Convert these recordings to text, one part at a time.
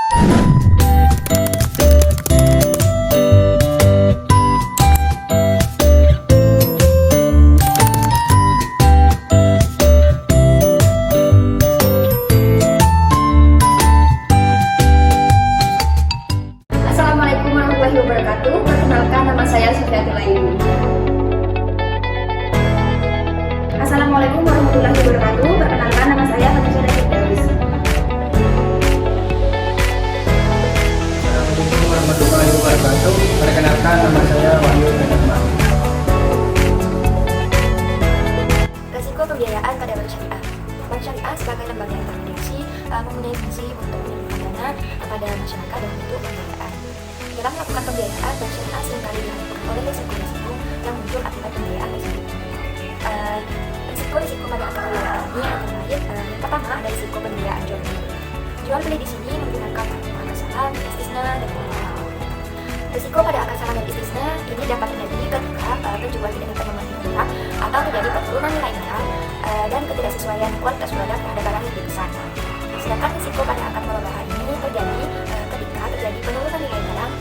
Assalamualaikum warahmatullahi wabarakatuh. Perkenalkan, nama saya Sufiatul Aini. Assalamualaikum warahmatullahi wabarakatuh. Perkenalkan, nama saya Fatisha Firdaus. Assalamualaikum warahmatullahi wabarakatuh. Perkenalkan, nama saya Wahyu Rahman. Resiko pembiayaan pada bank syariah. Bank syariah sebagai lembaga intermediasi mempunyai fungsi untuk menyalurkan dana kepada masyarakat dalam bentuk pembiayaan. Dalam melakukan pembiayaan, bank syariah seringkali dihadapkan oleh risiko-risiko yang muncul akibat pembiayaan tersebut. Risiko pada akar pembiayaan ini antara lain, yang pertama ada risiko pembiayaan jual beli. Jual beli di sini menggunakan akar salam, istisna, dan pembiayaan. Risiko pada akar salam dan istisna ini dapat terjadi ketika penjual tidak dapat memenuhi kontrak atau terjadi penurunan nilai barang dan ketidaksesuaian kualitas produk terhadap barang yang dipesan. Sedangkan risiko pada akar murabahah ini terjadi ketika terjadi penurunan nilai barang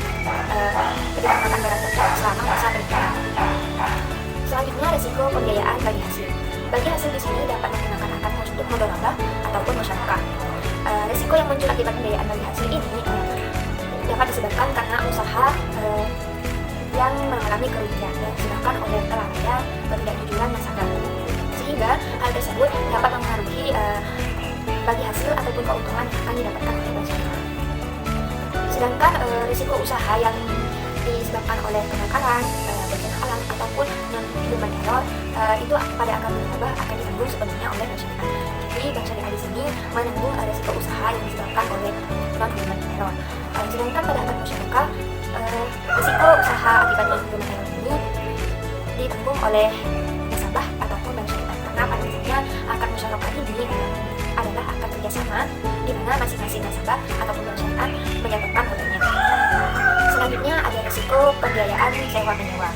ketika menggunakan barang tersebut selama masa berikan. Selanjutnya, risiko pembiayaan bagi hasil. Bagi hasil di sini dapat menggunakan akar untuk mudharabah ataupun musyarakah. Risiko yang muncul akibat pembiayaan bagi hasil ini dapat disebabkan karena usaha yang mengalami kerugian dan disebabkan oleh kelalaian ketidakjujuran nasabah, sehingga hal tersebut dapat mempengaruhi bagi hasil ataupun keuntungan yang akan didapatkan oleh bank syariah. Sedangkan risiko usaha yang disebabkan oleh kebakaran, bencana alam ataupun non-human error itu pada akar murabah akan ditanggung sepenuhnya oleh bank syariah. Jadi bank syariah di sini menanggung risiko usaha yang disebabkan oleh non-human error. Sedangkan pada akar musyarakah, risiko usaha akibat non-human error ini ditanggung oleh nasabah ataupun bank syariah, karena pada dasarnya akar musyarakah ini adalah akar kerjasama di mana masing-masing nasabah ataupun bank syariah menyatakan modalnya. Selanjutnya ada risiko pembiayaan sewa menyewa.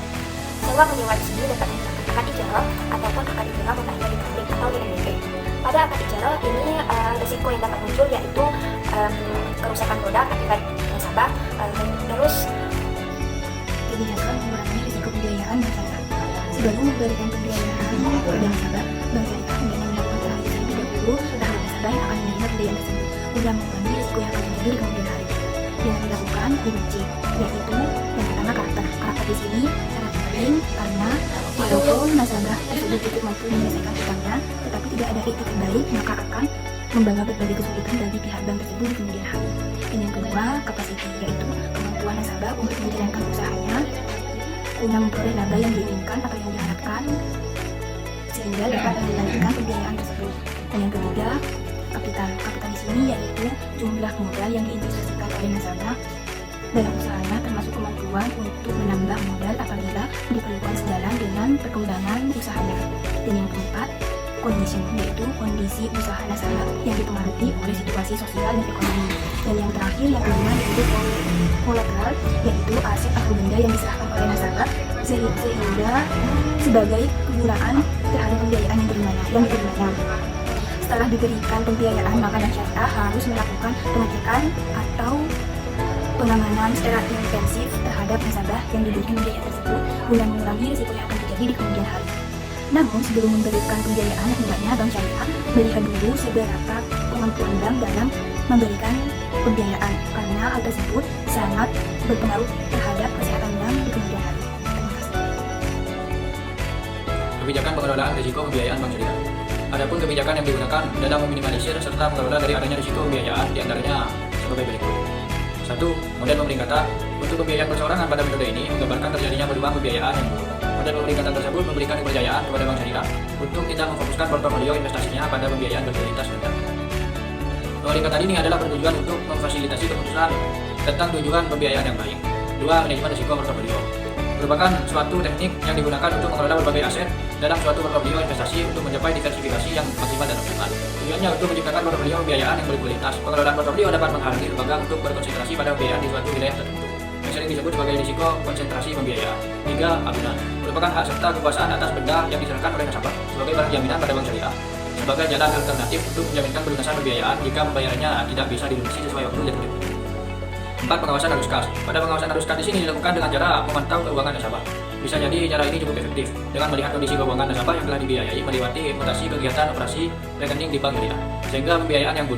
Sewa menyewa di sini dapat menggunakan akad ijarah ataupun akad ijarah mutahiyah di tablik atau di NBP. Pada akad ijarah ini risiko yang dapat muncul yaitu kerusakan produk akibat nasabah, terus kebijakan mengurangi risiko pembiayaan bank syariah. Sebelum memberikan pembiayaan kepada nasabah, bank syariah hendaknya melakukan analisis terlebih dahulu terhadap nasabah yang akan menerima pembiayaan tersebut guna mengurangi risiko yang akan terjadi di kemudian hari. Dengan melakukan uji, yaitu yang pertama karakter. Karakter di sini sangat penting karena walaupun nasabah tersebut cukup mampu menyelesaikan hutangnya, tetapi tidak ada ikhtiar baik, maka akan membawa berbagai kesulitan bagi pihak bank tersebut di kemudian hari. Dan yang kedua, kapasiti, yaitu kemampuan nasabah untuk menjalankan usahanya guna memperoleh laba yang diinginkan atau yang diharapkan sehingga dapat melanjutkan pembiayaan tersebut. Dan yang ketiga, kapital. Kapital di sini yaitu jumlah modal yang diinvestasikan oleh nasabah dalam usahanya, termasuk kemampuan untuk menambah modal apabila diperlukan sejalan dengan perkembangan usahanya. Dan yang keempat, condition, yaitu kondisi usaha nasabah yang dipengaruhi oleh situasi sosial dan ekonomi. Dan yang terakhir, yang kelima, yaitu kolateral, yaitu aset atau benda yang diserahkan oleh nasabah sehingga sebagai kegunaan terhadap pembiayaan yang diterimanya. Setelah diberikan pembiayaan, maka bank syariah harus melakukan pengecekan atau penanganan secara intensif terhadap nasabah yang diberikan pembiayaan tersebut guna mengurangi risiko yang akan terjadi di kemudian hari. Namun sebelum memberikan pembiayaan, hendaknya bank syariah melihat dulu seberapa kemampuan bank dalam memberikan pembiayaan, karena hal tersebut sangat berpengaruh terhadap kesehatan bank di kemudian hari. Terima kasih. Kebijakan pengelolaan risiko pembiayaan bank syariah. Adapun kebijakan yang digunakan dalam meminimalisir serta mengelola dari adanya risiko pembiayaan diantaranya sebagai berikut. 1. Model pemberian kata. Untuk pembiayaan perseorangan pada metode ini menggambarkan terjadinya perubahan pembiayaan yang buruk. Model pemberian kata tersebut memberikan kepercayaan kepada bank syariah untuk tidak memfokuskan portofolio investasinya pada pembiayaan berkualitas rendah. Pemberian kata ini adalah bertujuan untuk memfasilitasi keputusan tentang tujuan pembiayaan yang baik. 2. Manajemen risiko portofolio. Merupakan suatu teknik yang digunakan untuk mengelola berbagai aset dalam suatu portofolio investasi untuk mencapai diversifikasi yang maksimal dan optimal. Tujuannya untuk menciptakan portofolio pembiayaan yang berkualitas. Pengelolaan portofolio dapat menghalangi lembaga untuk berkonsentrasi pada pembiayaan di suatu wilayah tertentu, yang sering disebut sebagai risiko konsentrasi pembiayaan. 3. Agunan. Merupakan hak serta kekuasaan atas benda yang diserahkan oleh nasabah sebagai barang jaminan pada bank syariah sebagai jalan alternatif untuk menjaminkan pelunasan pembiayaan jika pembayarannya tidak bisa dilunasi sesuai waktu dan tertentu. 4. Pengawasan arus kas. Pada pengawasan arus kas di sini dilakukan dengan cara memantau keuangan nasabah. Bisa jadi cara ini cukup efektif dengan melihat kondisi keuangan nasabah yang telah dibiayai melewati mutasi kegiatan operasi rekening di bank syariah, sehingga pembiayaan yang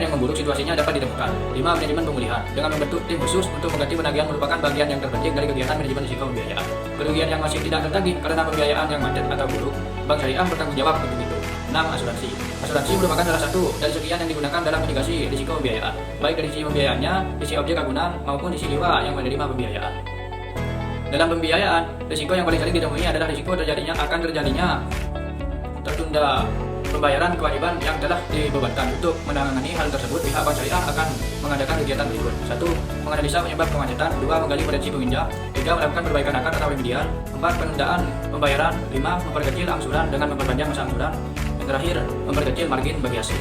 memburuk situasinya dapat ditemukan. 5. Manajemen pemulihan. Dengan membentuk tim khusus untuk mengganti penagihan merupakan bagian yang terpenting dari kegiatan manajemen risiko pembiayaan. Kerugian yang masih tidak tertagih karena pembiayaan yang macet atau buruk, bank syariah bertanggung jawab untuk itu. 6. Asuransi. Asuransi merupakan salah satu dari sekian yang digunakan dalam mitigasi risiko pembiayaan, baik dari sisi pembiayaannya, sisi objek agunan, maupun sisi jiwa yang menerima pembiayaan. Dalam pembiayaan, risiko yang paling sering ditemui adalah risiko terjadinya tertunda pembayaran kewajiban yang telah dibebankan. Untuk menangani hal tersebut, pihak bank syariah akan mengadakan kegiatan berikut. 1. Menganalisa penyebab kemacetan. 2. Menggali potensi penginjak. 3. Melakukan perbaikan akar atau remedial. 4. Penundaan pembayaran. 5. Memperkecil angsuran dengan memperpanjang masa angsuran. Yang terakhir, memperkecil margin bagi hasil.